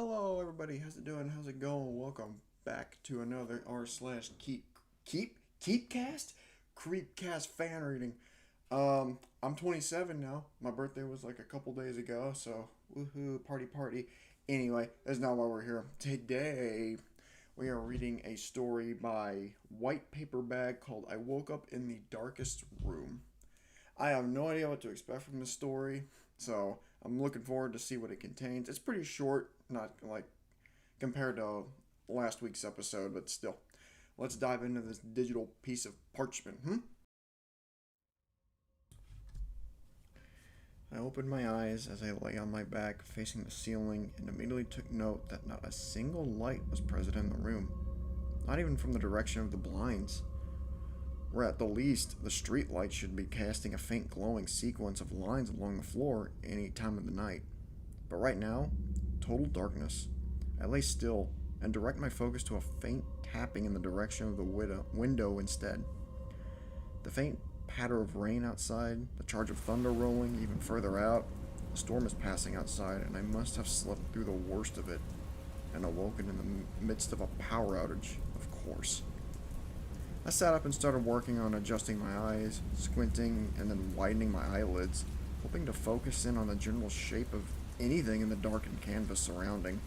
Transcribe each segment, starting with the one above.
Hello, everybody. How's it doing? How's it going? Welcome back to another r slash keepcast creepcast fan reading. I'm 27 now. My birthday was like a couple days ago, so woohoo, party party. Anyway, that's not why we're here. Today, we are reading a story by White Paper Bag called "I Woke Up in the Darkest Room." I have no idea what to expect from this story, so I'm looking forward to see what it contains. It's pretty short, not like compared to last week's episode, but still. Let's dive into this digital piece of parchment. I opened my eyes as I lay on my back facing the ceiling and immediately took note that not a single light was present in the room, not even from the direction of the blinds. Where at the least, the street light should be casting a faint glowing sequence of lines along the floor any time of the night. But right now, total darkness. I lay still and direct my focus to a faint tapping in the direction of the window instead. The faint patter of rain outside, the charge of thunder rolling even further out. The storm is passing outside, and I must have slept through the worst of it and awoken in the midst of a power outage, of course. I sat up and started working on adjusting my eyes, squinting and then widening my eyelids, hoping to focus in on the general shape of anything in the darkened canvas surrounding,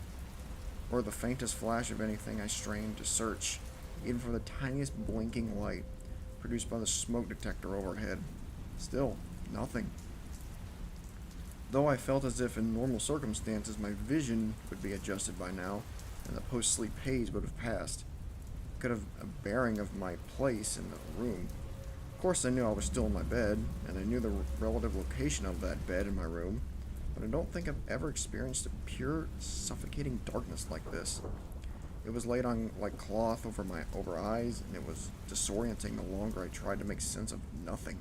or the faintest flash of anything. I strained to search, even for the tiniest blinking light produced by the smoke detector overhead. Still, nothing. Though I felt as if in normal circumstances my vision would be adjusted by now, and the post-sleep haze would have passed. Could have a bearing of my place in the room. Of course, I knew I was still in my bed, and I knew the relative location of that bed in my room, but I don't think I've ever experienced a pure, suffocating darkness like this. It was laid on like cloth over eyes, and it was disorienting the longer I tried to make sense of nothing.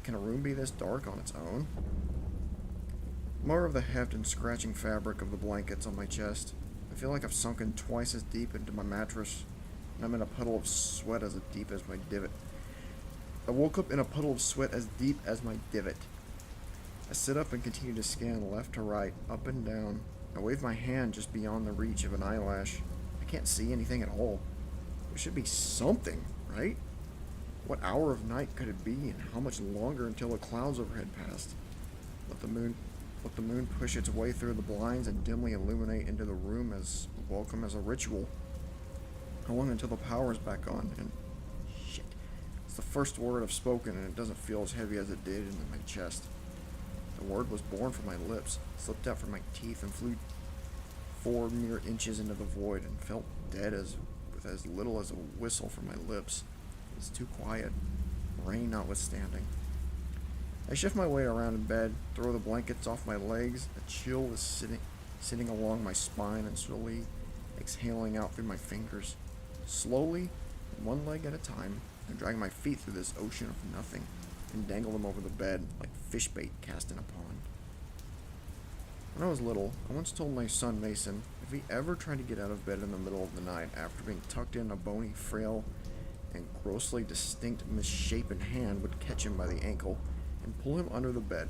Can a room be this dark on its own? More of the heft and scratching fabric of the blankets on my chest. I feel like I've sunken twice as deep into my mattress, and I'm in a puddle of sweat as deep as my divot. I woke up in a puddle of sweat as deep as my divot. I sit up and continue to scan left to right, up and down. I wave my hand just beyond the reach of an eyelash. I can't see anything at all. There should be something, right? What hour of night could it be, and how much longer until the clouds overhead passed? Let the moon push its way through the blinds and dimly illuminate into the room as welcome as a ritual. How long until the power is back on? And shit, it's the first word I've spoken, and it doesn't feel as heavy as it did in my chest. The word was born from my lips, slipped out from my teeth, and flew 4 mere inches into the void, and felt dead with as little as a whistle from my lips. It was too quiet, rain notwithstanding. I shift my weight around in bed, throw the blankets off my legs. A chill was sitting along my spine and slowly exhaling out through my fingers. Slowly, one leg at a time, I drag my feet through this ocean of nothing and dangle them over the bed like fish bait cast in a pond. When I was little, I once told my son Mason if he ever tried to get out of bed in the middle of the night after being tucked in, a bony, frail, and grossly distinct misshapen hand would catch him by the ankle and pull him under the bed.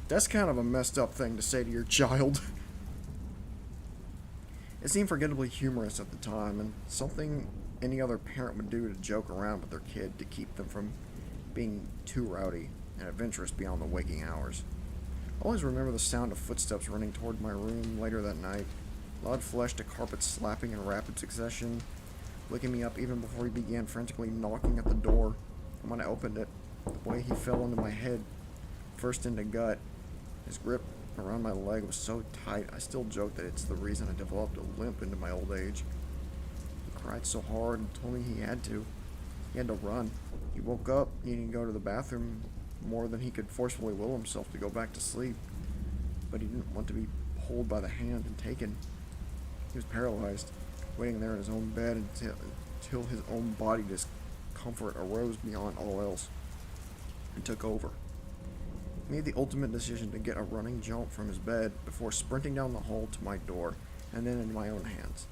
That's kind of a messed up thing to say to your child. It seemed forgettably humorous at the time, and something any other parent would do to joke around with their kid to keep them from being too rowdy and adventurous beyond the waking hours. I always remember the sound of footsteps running toward my room later that night, loud flesh to carpet slapping in rapid succession, waking me up even before he began frantically knocking at the door. And when I opened it, the way he fell into my head, first into gut, his grip around my leg was so tight, I still joke that it's the reason I developed a limp into my old age. He cried so hard and told me he had to. He had to run. He woke up needing to go to the bathroom more than he could forcefully will himself to go back to sleep. But he didn't want to be pulled by the hand and taken. He was paralyzed, waiting there in his own bed until his own body discomfort arose beyond all else and took over. He made the ultimate decision to get a running jump from his bed before sprinting down the hall to my door and then into my own hands.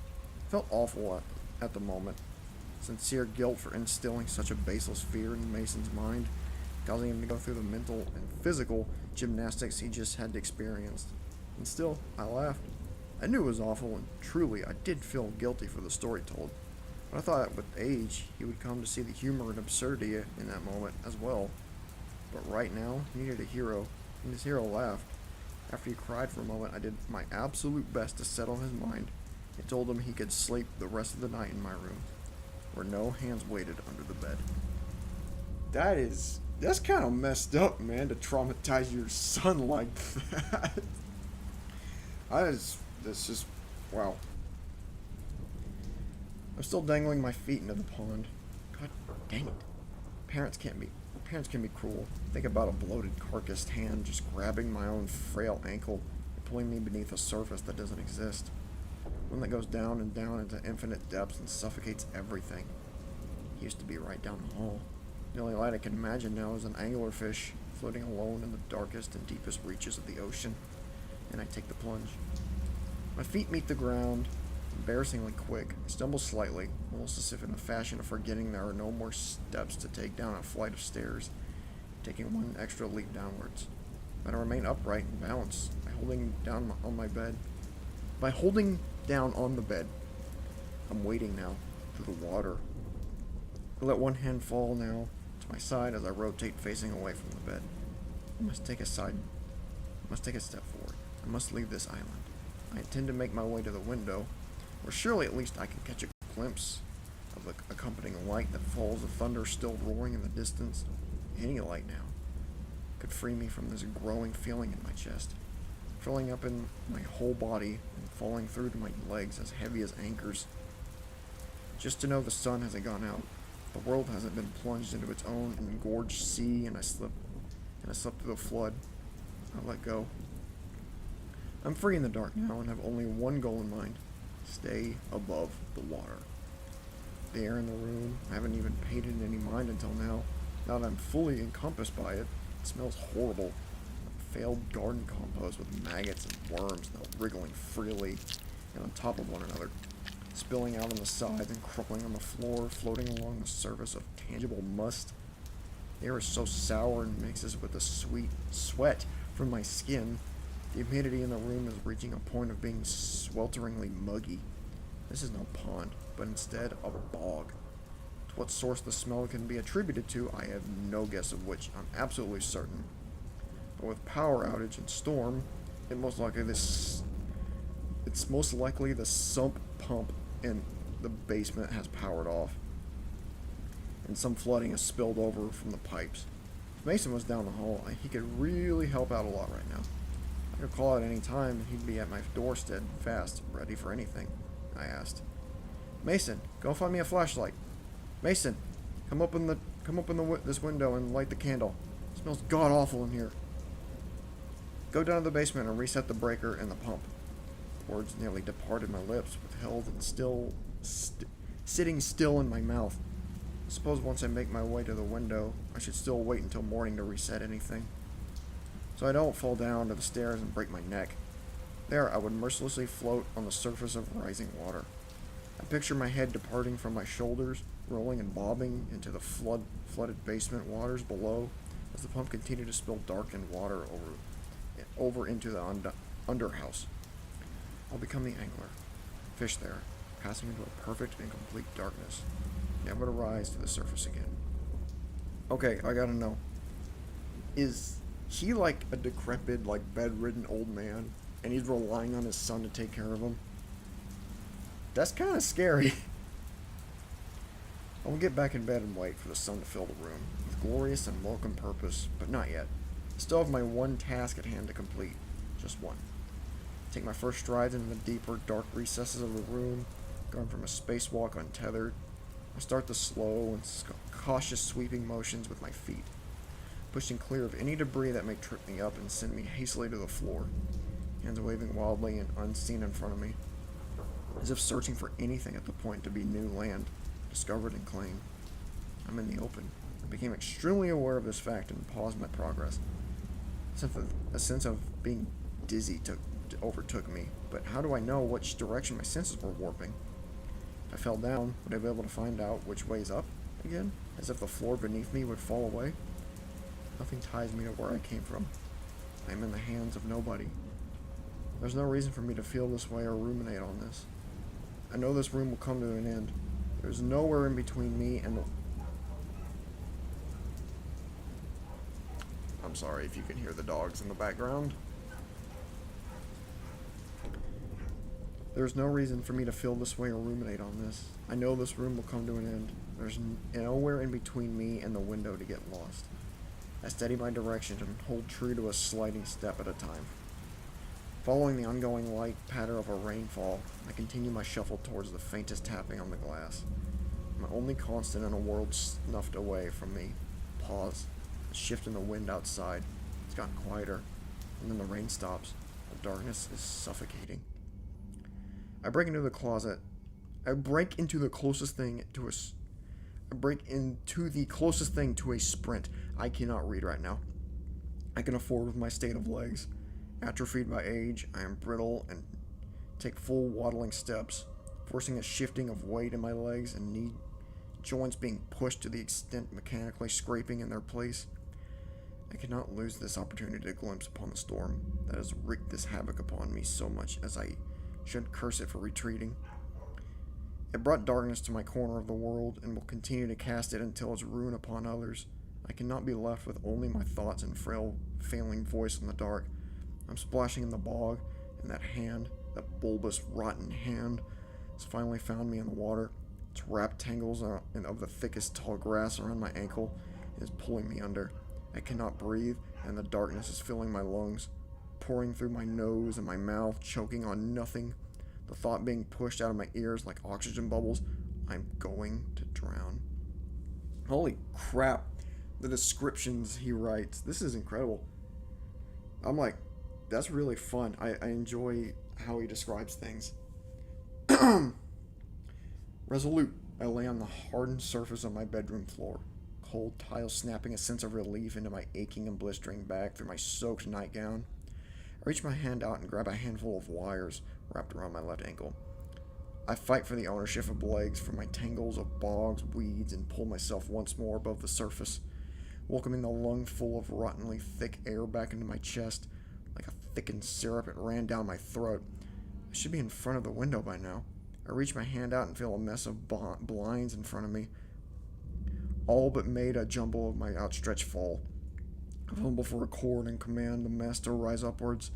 It felt awful at the moment. Sincere guilt for instilling such a baseless fear in Mason's mind, causing him to go through the mental and physical gymnastics he just had experienced. And still, I laughed. I knew it was awful, and truly, I did feel guilty for the story told. But I thought with age, he would come to see the humor and absurdity in that moment as well. But right now, he needed a hero, and his hero laughed. After he cried for a moment, I did my absolute best to settle his mind and told him he could sleep the rest of the night in my room, where no hands waited under the bed. That's kind of messed up, man, to traumatize your son like that. That's just, wow. I'm still dangling my feet into the pond. God dang it. Parents can be cruel. Think about a bloated, carcassed hand just grabbing my own frail ankle and pulling me beneath a surface that doesn't exist. One that goes down and down into infinite depths and suffocates everything. He used to be right down the hall. The only light I can imagine now is an anglerfish floating alone in the darkest and deepest reaches of the ocean. And I take the plunge. My feet meet the ground, embarrassingly quick. I stumble slightly, almost as if in a fashion of forgetting there are no more steps to take down a flight of stairs, taking one extra leap downwards. But I remain upright and balanced by holding down on my bed. By holding down on the bed, I'm wading now through the water. I let one hand fall now to my side as I rotate facing away from the bed. I must take a step forward. I must leave this island. I intend to make my way to the window, where surely at least I can catch a glimpse of the accompanying light that falls, the thunder still roaring in the distance. Any light now could free me from this growing feeling in my chest, filling up in my whole body and falling through to my legs as heavy as anchors. Just to know the sun hasn't gone out, the world hasn't been plunged into its own engorged sea, and I slipped through the flood. I let go. I'm free in the dark now and have only one goal in mind: stay above the water. The air in the room, I haven't even paid it any mind until now. Now that I'm fully encompassed by it, it smells horrible. Like failed garden compost with maggots and worms now wriggling freely and on top of one another, spilling out on the sides and crumpling on the floor, floating along the surface of tangible must. The air is so sour and mixes with the sweet sweat from my skin. The humidity in the room is reaching a point of being swelteringly muggy. This is no pond, but instead a bog. To what source the smell can be attributed to, I have no guess of which, I'm absolutely certain. But with power outage and storm, it's most likely the sump pump in the basement has powered off, and some flooding has spilled over from the pipes. If Mason was down the hall, he could really help out a lot right now. I could call at any time, and he'd be at my doorstep fast, ready for anything. I asked. Mason, go find me a flashlight. Mason, come open this window and light the candle. It smells god awful in here. Go down to the basement and reset the breaker and the pump. Words nearly departed my lips, withheld and sitting still in my mouth. I suppose once I make my way to the window, I should still wait until morning to reset anything, so I don't fall down to the stairs and break my neck. There, I would mercilessly float on the surface of rising water. I picture my head departing from my shoulders, rolling and bobbing into the flooded basement waters below, as the pump continued to spill darkened water over into the underhouse. I'll become the angler, fish there, passing into a perfect and complete darkness, never to rise to the surface again. Okay, I gotta know. Is he like a decrepit, like bedridden old man, and he's relying on his son to take care of him? That's kind of scary. I will get back in bed and wait for the sun to fill the room with glorious and welcome purpose, but not yet. I still have my one task at hand to complete. Just one. Take my first strides into the deeper, dark recesses of the room, going from a spacewalk untethered. I start the slow and cautious sweeping motions with my feet, pushing clear of any debris that may trip me up and send me hastily to the floor, hands waving wildly and unseen in front of me, as if searching for anything at the point to be new land, discovered and claimed. I'm in the open. I became extremely aware of this fact and paused my progress. A sense of being dizzy overtook me, but how do I know which direction my senses were warping? If I fell down, would I be able to find out which way is up again, as if the floor beneath me would fall away? Nothing ties me to where I came from. I am in the hands of nobody. There's no reason for me to feel this way or ruminate on this. I know this room will come to an end. There's nowhere in between me and the... I'm sorry if you can hear the dogs in the background. There's no reason for me to feel this way or ruminate on this. I know this room will come to an end. There's nowhere in between me and the window to get lost. I steady my direction and hold true to a sliding step at a time. Following the ongoing light patter of a rainfall, I continue my shuffle towards the faintest tapping on the glass. My only constant in a world snuffed away from me. Pause. A shift in the wind outside. It's gotten quieter, and then the rain stops. The darkness is suffocating. I break into the closet. I break into the closest thing to a sprint. I cannot read right now. I can afford with my state of legs. Atrophied by age, I am brittle and take full waddling steps, forcing a shifting of weight in my legs and knee joints being pushed to the extent mechanically scraping in their place. I cannot lose this opportunity to glimpse upon the storm that has wreaked this havoc upon me so much as I should curse it for retreating. It brought darkness to my corner of the world and will continue to cast it until its ruin upon others. I cannot be left with only my thoughts and frail, failing voice in the dark. I'm splashing in the bog, and that hand, that bulbous, rotten hand, has finally found me in the water. Its wrapped tangles of the thickest tall grass around my ankle is pulling me under. I cannot breathe, and the darkness is filling my lungs, pouring through my nose and my mouth, choking on nothing. The thought being pushed out of my ears like oxygen bubbles. I'm going to drown. Holy crap. The descriptions he writes. This is incredible. I'm like, that's really fun. I enjoy how he describes things. Resolute, I lay on the hardened surface of my bedroom floor. Cold tiles snapping a sense of relief into my aching and blistering back through my soaked nightgown. I reach my hand out and grab a handful of wires wrapped around my left ankle. I fight for the ownership of legs from my tangles of bogs, weeds, and pull myself once more above the surface, welcoming the lungful of rottenly thick air back into my chest. Like a thickened syrup, it ran down my throat. I should be in front of the window by now. I reach my hand out and feel a mess of blinds in front of me, all but made a jumble of my outstretched fall. I fumble for a cord and command the mess to rise upwards.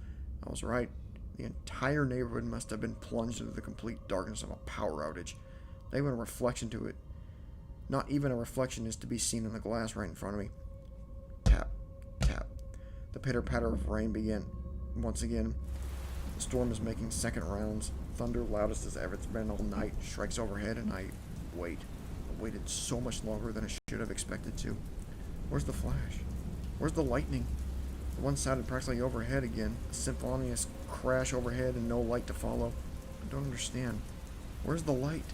I was right. The entire neighborhood must have been plunged into the complete darkness of a power outage. Not even a reflection to it. Not even a reflection is to be seen in the glass right in front of me. Tap, tap. The pitter-patter of rain began once again. The storm is making second rounds. Thunder, loudest as ever it's been all night, strikes overhead, and I wait. I waited so much longer than I should have expected to. Where's the flash? Where's the lightning? The one sounded practically overhead again. A symphonious crash overhead and no light to follow. I don't understand. Where's the light?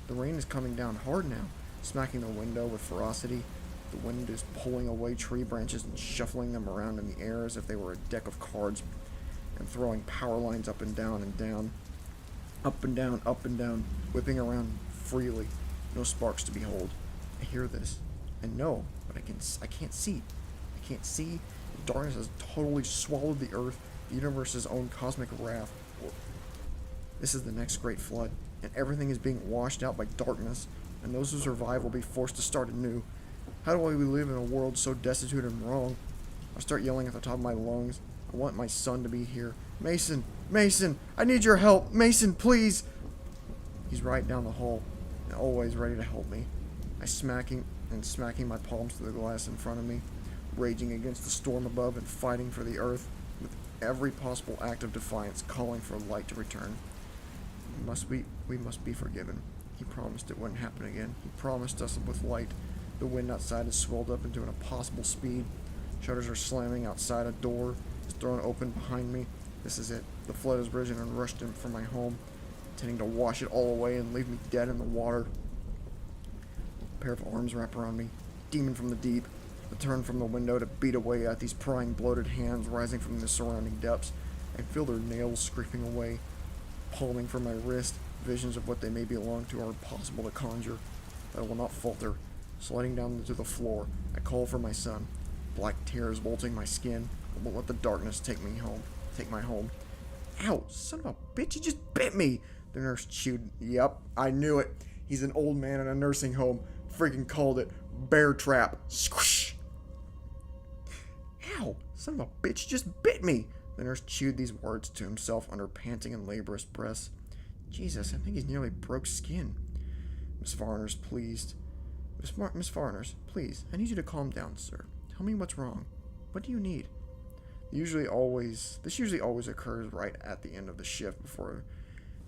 The rain is coming down hard now, smacking the window with ferocity. The wind is pulling away tree branches and shuffling them around in the air as if they were a deck of cards, and throwing power lines up and down and down. Up and down, up and down, whipping around freely. No sparks to behold. I hear this. I know, but I can't see. I can't see. The darkness has totally swallowed the earth, the universe's own cosmic wrath. This is the next great flood, and everything is being washed out by darkness, and those who survive will be forced to start anew. How do we live in a world so destitute and wrong? I start yelling at the top of my lungs. I want my son to be here. Mason! Mason! I need your help! Mason, please! He's right down the hall, and always ready to help me. I smacking my palms to the glass in front of me, raging against the storm above and fighting for the earth, with every possible act of defiance calling for light to return. We must be forgiven. He promised it wouldn't happen again. He promised us with light. The wind outside has swelled up into an impossible speed. Shutters are slamming outside. A door is thrown open behind me. This is it. The flood has risen and rushed in from my home, intending to wash it all away and leave me dead in the water. A pair of arms wrap around me. Demon from the deep. I turn from the window to beat away at these prying, bloated hands rising from the surrounding depths. I feel their nails scraping away, palming from my wrist. Visions of what they may belong to are impossible to conjure, but I will not falter. Sliding down to the floor, I call for my son. Black tears bolting my skin. I won't let the darkness take my home. Ow, son of a bitch, he just bit me. The nurse chewed. Yep, I knew it. He's an old man in a nursing home. Freaking called it. Bear trap. Squish. Ow, son of a bitch, he just bit me. The nurse chewed these words to himself under panting and laborious breaths. Jesus, I think he's nearly broke skin. Miss Varner's pleased. Miss Varner's, please, I need you to calm down, sir. Tell me what's wrong. What do you need? This usually always occurs right at the end of the shift before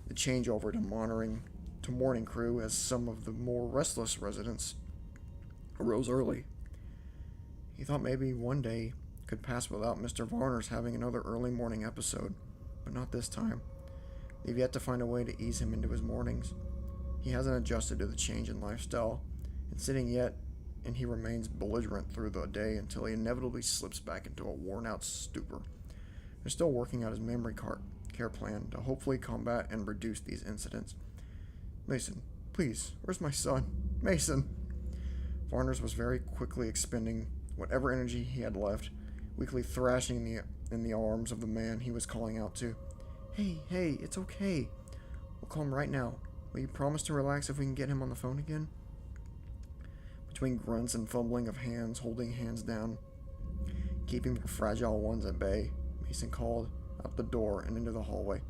the changeover to morning crew, as some of the more restless residents arose early. He thought maybe one day could pass without Mr. Varner's having another early morning episode, but not this time. They've yet to find a way to ease him into his mornings. He hasn't adjusted to the change in lifestyle, and he remains belligerent through the day until he inevitably slips back into a worn-out stupor. They're still working out his memory care plan to hopefully combat and reduce these incidents. Mason, please, where's my son? Mason! Varner's was very quickly expending whatever energy he had left, weakly thrashing in the arms of the man he was calling out to. Hey, it's okay. We'll call him right now. Will you promise to relax if we can get him on the phone again? Between grunts and fumbling of hands, holding hands down, keeping the fragile ones at bay, Mason called out the door and into the hallway.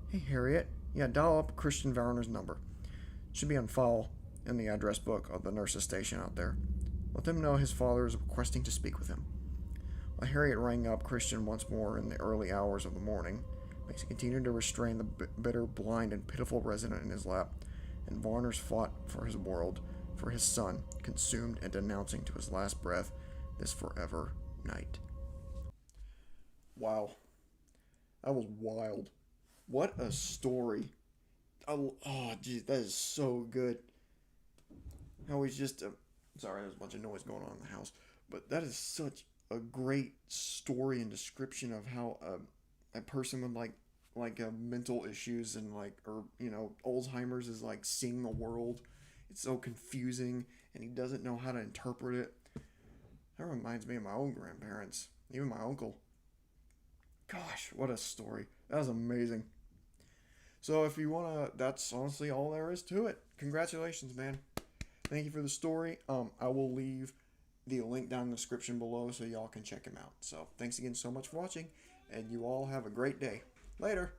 Hey, Harriet. Yeah, dial up Christian Varner's number. It should be on file in the address book of the nurse's station out there. Let them know his father is requesting to speak with him. While Harriet rang up Christian once more in the early hours of the morning, Mason continued to restrain the bitter, blind, and pitiful resident in his lap, and Varner's fought for his world, for his son, consumed and denouncing to his last breath this forever night. Wow. That was wild. What a story. Oh, geez, that is so good. How he's just... sorry, there's a bunch of noise going on in the house. But that is such a great story and description of how a person with mental issues and Alzheimer's is like seeing the world. It's so confusing and he doesn't know how to interpret it. That reminds me of my own grandparents, even my uncle. Gosh, what a story. That was amazing. So if you want to, that's honestly all there is to it. Congratulations, man. Thank you for the story. I will leave the link down in the description below so y'all can check him out. So thanks again so much for watching, and you all have a great day. Later.